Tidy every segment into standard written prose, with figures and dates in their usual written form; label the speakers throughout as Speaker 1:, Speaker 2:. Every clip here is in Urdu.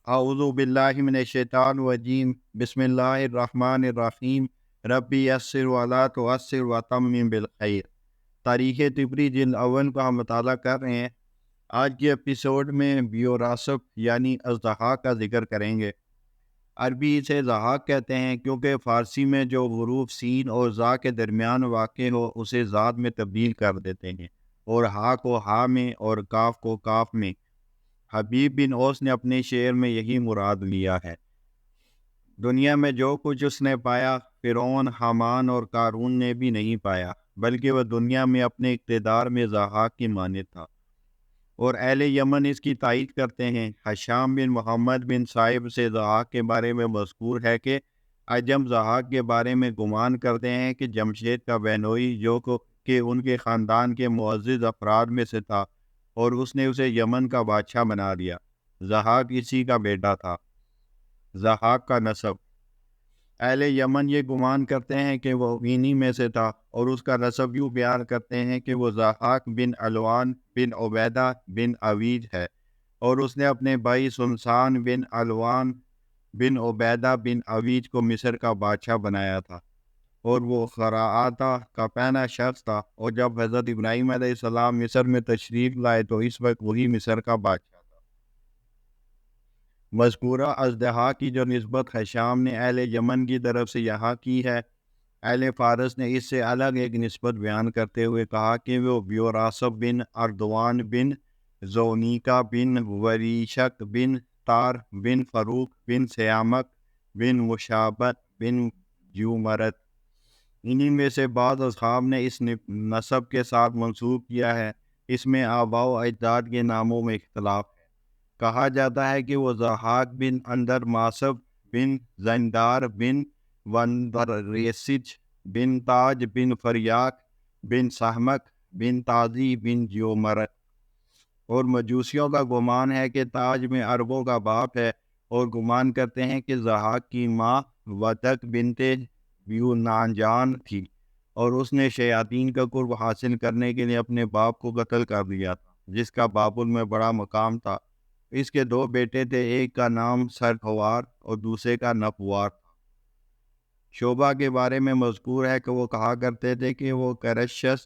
Speaker 1: اعوذ باللہ من الشیطان الرجیم بسم اللہ الرحمن الرحیم ربی یسر ولا تعسر وتمم بالخیر۔ تاریخ طبری جلد اول کا ہم مطالعہ کر رہے ہیں۔ آج کے ایپیسوڈ میں بیوراسف یعنی اژدہا کا ذکر کریں گے۔ عربی اسے ضحاک کہتے ہیں کیونکہ فارسی میں جو حروف سین اور ذا کے درمیان واقع ہو اسے ذات میں تبدیل کر دیتے ہیں، اور ہا کو ہا میں اور کاف کو کاف میں۔ حبیب بن اوس نے اپنے شعر میں یہی مراد لیا ہے۔ دنیا میں جو کچھ اس نے پایا فرعون، حامان اور قارون نے بھی نہیں پایا، بلکہ وہ دنیا میں اپنے اقتدار میں ضحاک کی مانند تھا، اور اہل یمن اس کی تائید کرتے ہیں۔ حشام بن محمد بن صاحب سے ضحاک کے بارے میں مذکور ہے کہ عجم ضحاک کے بارے میں گمان کرتے ہیں کہ جمشید کا بہنوئی جو کہ ان کے خاندان کے معزز افراد میں سے تھا، اور اس نے اسے یمن کا بادشاہ بنا دیا۔ ضحاک اسی کا بیٹا تھا۔ ضحاک کا نسب، اہل یمن یہ گمان کرتے ہیں کہ وہ انہی میں سے تھا، اور اس کا نسب یوں بیان کرتے ہیں کہ وہ ضحاک بن علوان بن عبیدہ بن عویج ہے، اور اس نے اپنے بھائی سنسان بن علوان بن عبیدہ بن عویج کو مصر کا بادشاہ بنایا تھا، اور وہ خراعاتہ کا پہلا شخص تھا، اور جب حضرت ابراہیم علیہ السلام مصر میں تشریف لائے تو اس وقت وہی مصر کا بادشاہ تھا۔ مذکورہ اژدہا کی جو نسبت حشام نے اہل یمن کی طرف سے یہاں کی ہے، اہل فارس نے اس سے الگ ایک نسبت بیان کرتے ہوئے کہا کہ وہ بیوراسب بن اردوان بن زونیکا بن وریشک بن تار بن فروق بن سیامک بن مشابت بن جومرت۔ انہی میں سے بعض اصحاب نے اس نسب کے ساتھ منسوب کیا ہے۔ اس میں آباء و اجداد کے ناموں میں اختلاف ہے۔ کہا جاتا ہے کہ وہ ضحاک بن اندر ماسب بن زندار بن وندریسج بن تاج بن فریاق بن سہمک بن تازی بن جیومرت، اور مجوسیوں کا گمان ہے کہ تاج میں عربوں کا باپ ہے، اور گمان کرتے ہیں کہ ضحاک کی ماں ودک بنت بیونانجان تھی، اور اس نے شیاطین کا قرب حاصل کرنے کے لیے اپنے باپ کو قتل کر دیا تھا، جس کا بابل میں بڑا مقام تھا۔ اس کے دو بیٹے تھے، ایک کا نام سرخوار اور دوسرے کا نفوار تھا۔ شعبہ کے بارے میں مذکور ہے کہ وہ کہا کرتے تھے کہ وہ کرشش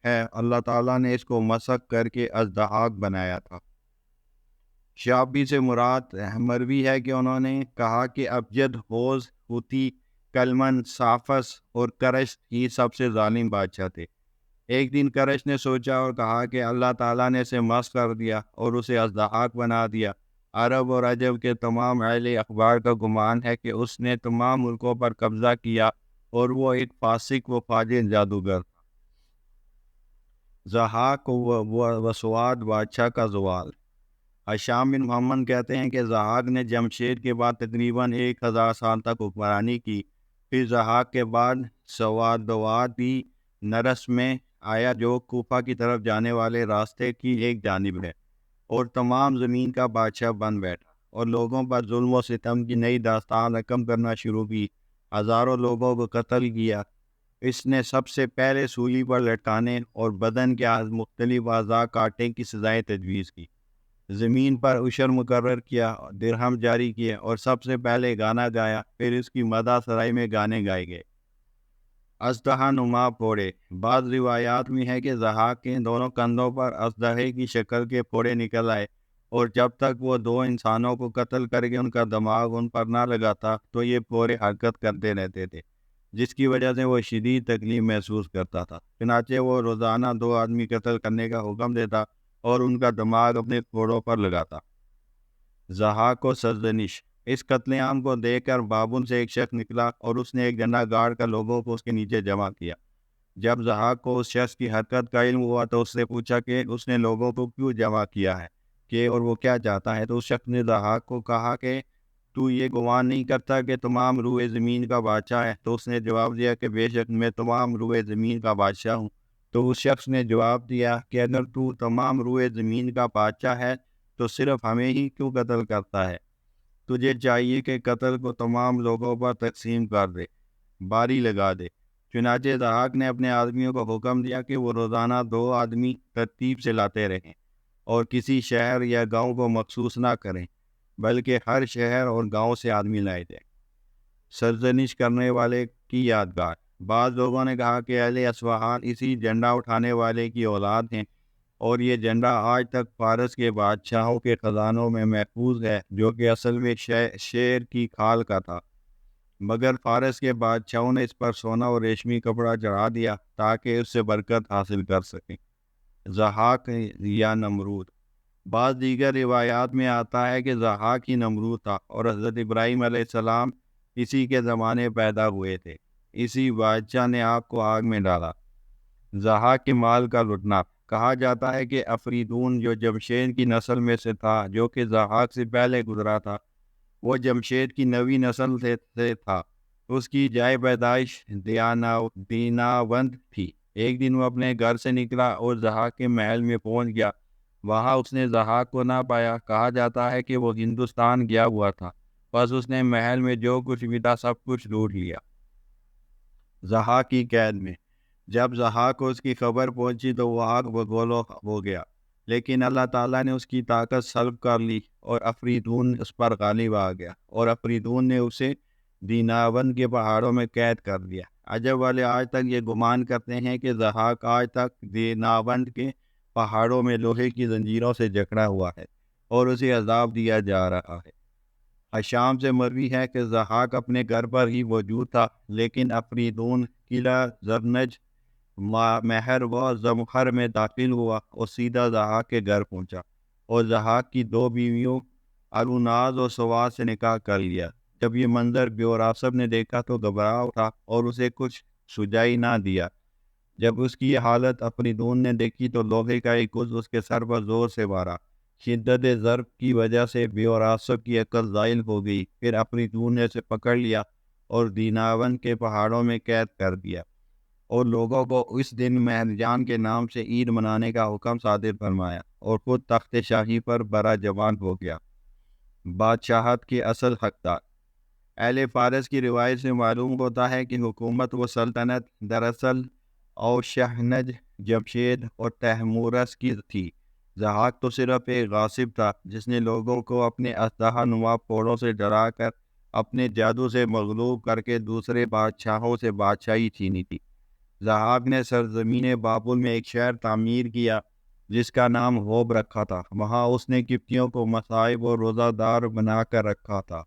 Speaker 1: ہے، اللہ تعالیٰ نے اس کو مسخ کر کے اژدہاک بنایا تھا۔ شعبی سے مراد مروی ہے کہ انہوں نے کہا کہ ابجد، ہوز، ہوتی، کلمن، سافس اور کرش ہی سب سے ظالم بادشاہ تھے۔ ایک دن کرش نے سوچا اور کہا کہ اللہ تعالیٰ نے اسے مسخ کر دیا اور اسے اژدہاک بنا دیا۔ عرب اور عجم کے تمام اہل اخبار کا گمان ہے کہ اس نے تمام ملکوں پر قبضہ کیا، اور وہ ایک فاسق و فاجر جادوگر تھا۔ ضحاک و وسواد بادشاہ کا زوال، حشام بن محمد کہتے ہیں کہ ضحاک نے جمشید کے بعد تقریباً 1000 سال تک حکمرانی کی۔ پھر ضحاک کے بعد سوادواد بھی نرس میں آیا، جو کوفہ کی طرف جانے والے راستے کی ایک جانب ہے، اور تمام زمین کا بادشاہ بن بیٹھا، اور لوگوں پر ظلم و ستم کی نئی داستان رقم کرنا شروع کی، ہزاروں لوگوں کو قتل کیا۔ اس نے سب سے پہلے سولی پر لٹکانے اور بدن کے مختلف اعضاء کاٹنے کی سزائیں تجویز کی، زمین پر عشر مقرر کیا، درہم جاری کیے، اور سب سے پہلے گانا گایا، پھر اس کی مدح سرائی میں گانے گائے گئے۔ اژدہا نما پھوڑے، بعض روایات میں ہے کہ ضحاک کے دونوں کندھوں پر اژدہے کی شکل کے پھوڑے نکل آئے، اور جب تک وہ دو انسانوں کو قتل کر کے ان کا دماغ ان پر نہ لگاتا تو یہ پھوڑے حرکت کرتے رہتے تھے، جس کی وجہ سے وہ شدید تکلیف محسوس کرتا تھا۔ چنانچہ وہ روزانہ 2 آدمی قتل کرنے کا حکم دیتا اور ان کا دماغ اپنے پھوڑوں پر لگاتا۔ ضحاک و سرزنش، اس قتل عام کو دیکھ کر بابل سے ایک شخص نکلا اور اس نے ایک جھنڈا گاڑ کر لوگوں کو اس کے نیچے جمع کیا۔ جب ضحاک کو اس شخص کی حرکت کا علم ہوا تو اس سے پوچھا کہ اس نے لوگوں کو کیوں جمع کیا ہے اور وہ کیا چاہتا ہے، تو اس شخص نے ضحاک کو کہا کہ تو یہ گمان نہیں کرتا کہ تمام روئے زمین کا بادشاہ ہے؟ تو اس نے جواب دیا کہ بے شک میں تمام روئے زمین کا بادشاہ ہوں۔ تو اس شخص نے جواب دیا کہ اگر تو تمام روئے زمین کا بادشاہ ہے تو صرف ہمیں ہی کیوں قتل کرتا ہے؟ تجھے چاہیے کہ قتل کو تمام لوگوں پر تقسیم کر دے، باری لگا دے۔ چنانچہ ضحاک نے اپنے آدمیوں کو حکم دیا کہ وہ روزانہ 2 آدمی ترتیب سے لاتے رہیں اور کسی شہر یا گاؤں کو مخصوص نہ کریں۔ بلکہ ہر شہر اور گاؤں سے آدمی لائے تھے۔ سرزنش کرنے والے کی یادگار۔ بعض لوگوں نے کہا کہ اہل اصفہان اسی جھنڈا اٹھانے والے کی اولاد ہیں، اور یہ جھنڈا آج تک فارس کے بادشاہوں کے خزانوں میں محفوظ ہے، جو کہ اصل میں شیر کی کھال کا تھا، مگر فارس کے بادشاہوں نے اس پر سونا اور ریشمی کپڑا چڑھا دیا تاکہ اس سے برکت حاصل کر سکیں۔ ضحاک یا نمرود۔ بعض دیگر روایات میں آتا ہے کہ ضحاک ہی نمرود تھا، اور حضرت ابراہیم علیہ السلام اسی کے زمانے پیدا ہوئے تھے۔ اسی بادشاہ نے آگ کو آگ میں ڈالا۔ ضحاک کے مال کا لٹنا۔ کہا جاتا ہے کہ افریدون جو جمشید کی نسل میں سے تھا، جو کہ ضحاک سے پہلے گزرا تھا، وہ جمشید کی 9ویں نسل سے تھا۔ اس کی جائے پیدائش دیناوند تھی۔ ایک دن وہ اپنے گھر سے نکلا اور ضحاک کے محل میں پہنچ گیا۔ وہاں اس نے ضحاک کو نہ پایا۔ کہا جاتا ہے کہ وہ ہندوستان گیا ہوا تھا، بس اس نے محل میں جو کچھ بھی تھا سب کچھ لوٹ لیا۔ ضحاک کی قید میں۔ جب ضحاک کو اس کی خبر پہنچی تو وہ آگ بگولو ہو گیا، لیکن اللہ تعالیٰ نے اس کی طاقت سلب کر لی اور افریدون اس پر غالب آ گیا، اور افریدون نے اسے دیناوند کے پہاڑوں میں قید کر دیا۔ عجب والے آج تک یہ گمان کرتے ہیں کہ ضحاک آج تک دیناوند کے پہاڑوں میں لوہے کی زنجیروں سے جکڑا ہوا ہے اور اسے عذاب دیا جا رہا ہے۔ حشام سے مروی ہے کہ ضحاک اپنے گھر پر ہی موجود تھا، لیکن افریدون قلعہ زرنج مہر و زمخر میں داخل ہوا اور سیدھا ضحاک کے گھر پہنچا، اور ضحاک کی 2 بیویوں الوناز اور سواد سے نکاح کر لیا۔ جب یہ منظر بیوراسب نے دیکھا تو گھبرا اٹھا اور اسے کچھ سجائی نہ دیا۔ جب اس کی یہ حالت افریدون نے دیکھی تو لوہے کا ایک گز اس کے سر پر زور سے مارا۔ شدت ضرب کی وجہ سے بیوراسب کی عقل زائل ہو گئی۔ پھر افریدون نے اسے پکڑ لیا اور دیناوند کے پہاڑوں میں قید کر دیا، اور لوگوں کو اس دن مہرجان کے نام سے عید منانے کا حکم صادر فرمایا، اور خود تخت شاہی پر برا جوان ہو گیا۔ بادشاہت کے اصل حقدار۔ اہل فارس کی روایت سے معلوم ہوتا ہے کہ حکومت و سلطنت دراصل اوشہنج، جمشید اور تیمورس کی تھی۔ ضحاک تو صرف ایک غاصب تھا جس نے لوگوں کو اپنے اسلحہ نما پھوڑوں سے ڈرا کر اپنے جادو سے مغلوب کر کے دوسرے بادشاہوں سے بادشاہی چھینی تھی۔ ضحاک نے سرزمین بابل میں ایک شہر تعمیر کیا جس کا نام ہوب رکھا تھا۔ وہاں اس نے قبطیوں کو مصائب اور روزہ دار بنا کر رکھا تھا،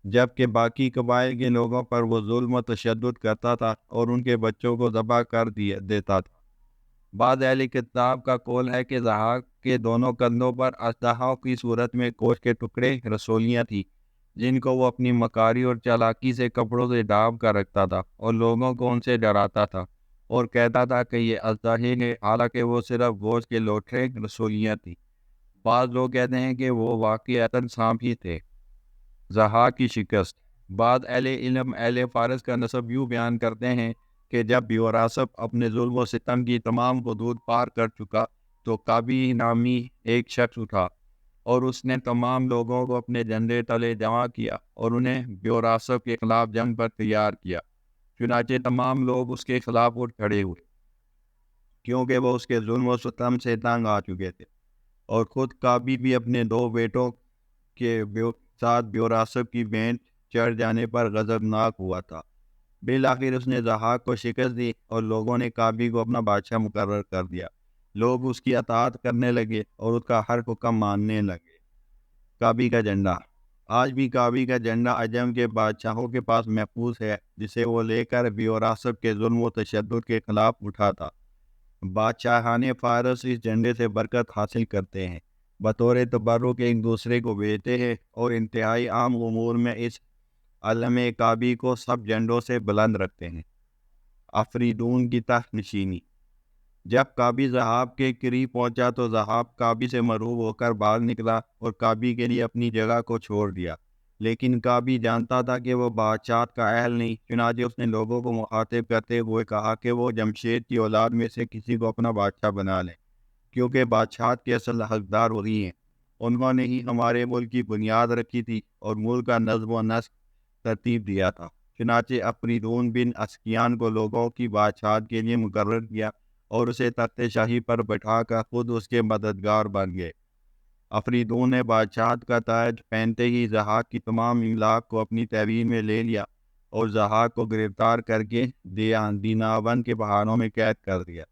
Speaker 1: جبکہ باقی قبائل کے لوگوں پر وہ ظلم و تشدد کرتا تھا اور ان کے بچوں کو ذبح کر دیتا تھا۔ بعض اہل کتاب کا قول ہے کہ ضحاک کے دونوں کندھوں پر اسلحہ کی صورت میں گوشت کے ٹکڑے رسولیاں تھیں، جن کو وہ اپنی مکاری اور چالاکی سے کپڑوں سے ڈھانپ کر رکھتا تھا اور لوگوں کو ان سے ڈراتا تھا اور کہتا تھا کہ یہ اسلحے ہیں، حالانکہ وہ صرف گوشت کے لوٹھے رسولیاں تھیں۔ بعض لوگ کہتے ہیں کہ وہ واقعتاً سانپ ہی تھے۔ ضحاک کی شکست۔ بعض اہل علم اہل فارس کا نسب یوں بیان کرتے ہیں کہ جب بیوراسب اپنے ظلم و ستم کی تمام حدود پار کر چکا تو کابی نامی ایک شخص اٹھا، اور اس نے تمام لوگوں کو اپنے جھنڈے تلے جمع کیا اور انہیں بیوراسب کے خلاف جنگ پر تیار کیا۔ چنانچہ تمام لوگ اس کے خلاف اٹھ کھڑے ہوئے، کیونکہ وہ اس کے ظلم و ستم سے تنگ آ چکے تھے، اور خود کابی بھی اپنے 2 بیٹوں کے ساتھ بیوراسب کی بینٹ چڑھ جانے پر غضبناک ہوا تھا۔ بالآخر اس نے ضحاک کو شکست دی اور لوگوں نے کابی کو اپنا بادشاہ مقرر کر دیا۔ لوگ اس کی اطاعت کرنے لگے اور اس کا ہر حکم ماننے لگے۔ کابی کا جھنڈا۔ آج بھی کابی کا جھنڈا عجم کے بادشاہوں کے پاس محفوظ ہے، جسے وہ لے کر بیوراسب کے ظلم و تشدد کے خلاف اٹھا تھا۔ بادشاہان فارس اس جھنڈے سے برکت حاصل کرتے ہیں، بطور تبرک ایک دوسرے کو بیچتے ہیں، اور انتہائی عام امور میں اس علم کابی کو سب جھنڈوں سے بلند رکھتے ہیں۔ افریدون کی تخت نشینی۔ جب کابی ضحاک کے قریب پہنچا تو ضحاک کابی سے مرعوب ہو کر باہر نکلا اور کابی کے لیے اپنی جگہ کو چھوڑ دیا، لیکن کابی جانتا تھا کہ وہ بادشاہت کا اہل نہیں۔ چنانچہ اس نے لوگوں کو مخاطب کرتے ہوئے کہا کہ وہ جمشید کی اولاد میں سے کسی کو اپنا بادشاہ بنا لیں، کیونکہ بادشاہت کے اصل حقدار وہی ہیں۔ انہوں نے ہی ہمارے ملک کی بنیاد رکھی تھی اور ملک کا نظم و نسق ترتیب دیا تھا۔ چنانچہ افریدون بن اسکیان کو لوگوں کی بادشاہت کے لیے مقرر کیا اور اسے تخت شاہی پر بٹھا کر خود اس کے مددگار بن گئے۔ افریدون نے بادشاہت کا تاج پہنتے ہی ضحاک کی تمام املاک کو اپنی تحویل میں لے لیا اور ضحاک کو گرفتار کر کے دیناون کے پہاڑوں میں قید کر دیا۔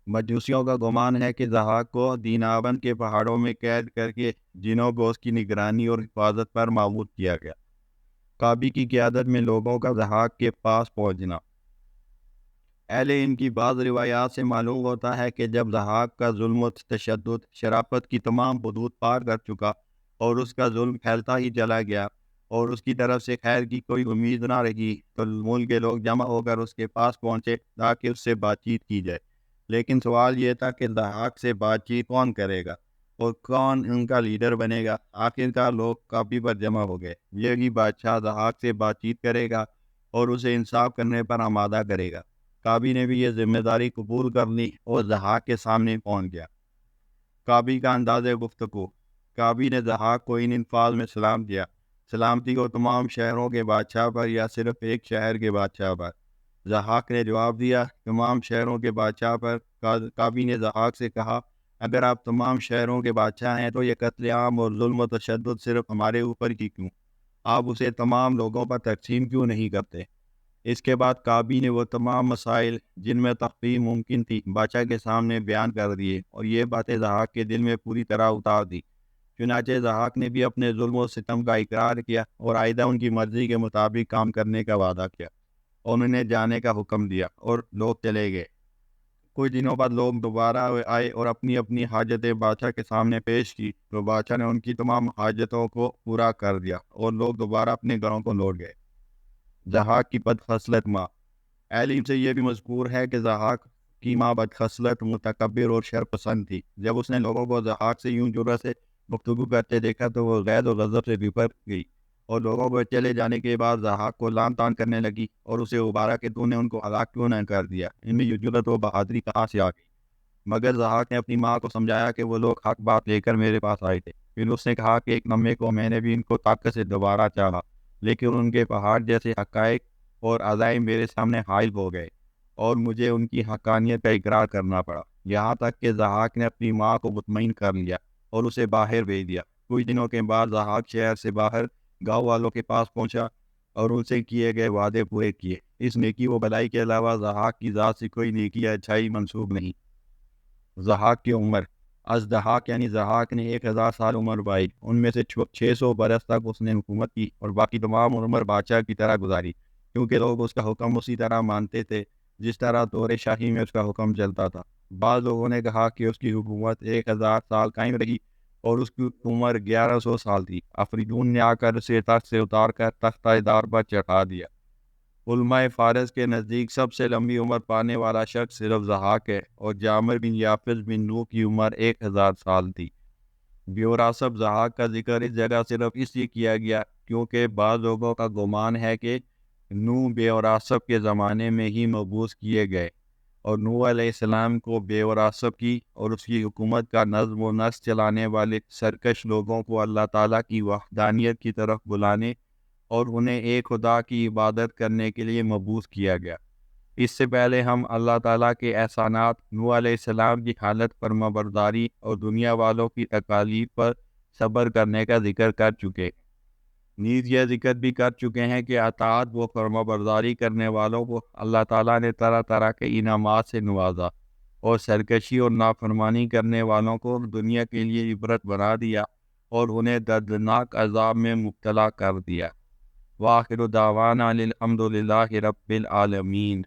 Speaker 1: مجوسیوں کا گمان ہے کہ ضحاک کو دیناون کے پہاڑوں میں قید کر کے جنوں کو اس کی نگرانی اور حفاظت پر معمور کیا گیا۔ کابی کی قیادت میں لوگوں کا ضحاک کے پاس پہنچنا۔ اہل ان کی بعض روایات سے معلوم ہوتا ہے کہ جب ضحاک کا ظلم و تشدد شرافت کی تمام حدود پار کر چکا اور اس کا ظلم پھیلتا ہی چلا گیا اور اس کی طرف سے خیر کی کوئی امید نہ رہی، تو ملک کے لوگ جمع ہو کر اس کے پاس پہنچے تاکہ اس سے بات چیت کی جائے۔ لیکن سوال یہ تھا کہ ضحاک سے بات چیت کون کرے گا اور کون ان کا لیڈر بنے گا؟ آخرکار لوگ کابی پر جمع ہو گئے۔ یہی بادشاہ ضحاک سے بات چیت کرے گا اور اسے انصاف کرنے پر آمادہ کرے گا۔ کابی نے بھی یہ ذمہ داری قبول کر لی اور ضحاک کے سامنے پہنچ گیا۔ کابی کا انداز گفتگو۔ کابی نے ضحاک کو ان الفاظ میں سلام کیا: سلامتی ہو تمام شہروں کے بادشاہ پر یا صرف ایک شہر کے بادشاہ پر؟ ضحاک نے جواب دیا: تمام شہروں کے بادشاہ پر۔ کابی نے ضحاک سے کہا: اگر آپ تمام شہروں کے بادشاہ ہیں تو یہ قتل عام اور ظلم و تشدد صرف ہمارے اوپر ہی کیوں؟ آپ اسے تمام لوگوں پر تقسیم کیوں نہیں کرتے؟ اس کے بعد کابی نے وہ تمام مسائل جن میں تخفیف ممکن تھی بادشاہ کے سامنے بیان کر دیے اور یہ باتیں ضحاک کے دل میں پوری طرح اتار دی۔ چنانچہ ضحاک نے بھی اپنے ظلم و ستم کا اقرار کیا اور آئندہ ان کی مرضی کے مطابق کام کرنے کا وعدہ کیا اور انہیں جانے کا حکم دیا اور لوگ چلے گئے۔ کچھ دنوں بعد لوگ دوبارہ آئے اور اپنی اپنی حاجتیں بادشاہ کے سامنے پیش کی، تو بادشاہ نے ان کی تمام حاجتوں کو پورا کر دیا اور لوگ دوبارہ اپنے گھروں کو لوٹ گئے۔ ضحاک کی بدخصلت ماں۔ اہل علم سے یہ بھی مذکور ہے کہ ضحاک کی ماں بدخصلت، متکبر اور شرپسند تھی۔ جب اس نے لوگوں کو ضحاک سے یوں جرأت سے گفتگو کرتے دیکھا تو وہ غیظ و غضب سے بھر گئی اور لوگوں کو چلے جانے کے بعد ضحاک کو لعن طعن کرنے لگی اور اسے ابھارا کہ تو نے ان کو ہلاک کیوں نہ کر دیا، ان میں یہ جرأت و بہادری کہاں سے آ گئی؟ مگر ضحاک نے اپنی ماں کو سمجھایا کہ وہ لوگ حق بات لے کر میرے پاس آئے تھے۔ پھر اس نے کہا کہ ایک لمحے کو میں نے بھی ان کو طاقت سے دوبارہ چاہا، لیکن ان کے پہاڑ جیسے حقائق اور عزائم میرے سامنے حائل ہو گئے اور مجھے ان کی حقانیت کا اقرار کرنا پڑا، یہاں تک کہ ضحاک نے اپنی ماں کو مطمئن کر لیا اور اسے باہر بھیج دیا۔ کچھ دنوں کے بعد ضحاک شہر سے باہر گاؤں والوں کے پاس پہنچا اور ان سے کیے گئے وعدے پورے کیے۔ اس نیکی و بھلائی کے علاوہ ضحاک کی ذات سے کوئی نیکی یا اچھائی منسوب نہیں۔ ضحاک کی عمر۔ ضحاک یعنی ضحاک نے 1000 سال عمر پائی، ان میں سے 600 برس تک اس نے حکومت کی اور باقی تمام عمر بادشاہ کی طرح گزاری، کیونکہ لوگ اس کا حکم اسی طرح مانتے تھے جس طرح دور شاہی میں اس کا حکم چلتا تھا۔ بعض لوگوں نے کہا کہ اس کی حکومت 1000 سال قائم رہی اور اس کی عمر 1100 سال تھی۔ افریدون نے آ کر اسے تخت سے اتار کر تختہ دار پر چڑھا دیا۔ علماء فارس کے نزدیک سب سے لمبی عمر پانے والا شخص صرف ضحاک ہے اور جامر بن یافس بن نوح کی عمر 1000 سال تھی۔ بیوراثب ضحاک کا ذکر اس جگہ صرف اس لیے کیا گیا کیونکہ بعض لوگوں کا گمان ہے کہ نوح بیوراثب کے زمانے میں ہی مبعوث کیے گئے اور نوح علیہ السلام کو بیوراثب کی اور اس کی حکومت کا نظم و نسق چلانے والے سرکش لوگوں کو اللہ تعالیٰ کی وحدانیت کی طرف بلانے اور انہیں ایک خدا کی عبادت کرنے کے لیے مبعوث کیا گیا۔ اس سے پہلے ہم اللہ تعالیٰ کے احسانات، نوح علیہ السلام کی حالت فرمانبرداری اور دنیا والوں کی تکالیف پر صبر کرنے کا ذکر کر چکے۔ نیز یہ ذکر بھی کر چکے ہیں کہ اطاعت و فرمانبرداری کرنے والوں کو اللہ تعالیٰ نے طرح طرح کے انعامات سے نوازا اور سرکشی اور نافرمانی کرنے والوں کو دنیا کے لیے عبرت بنا دیا اور انہیں دردناک عذاب میں مبتلا کر دیا۔ وآخر دعوانا الحمد للہ رب العالمین۔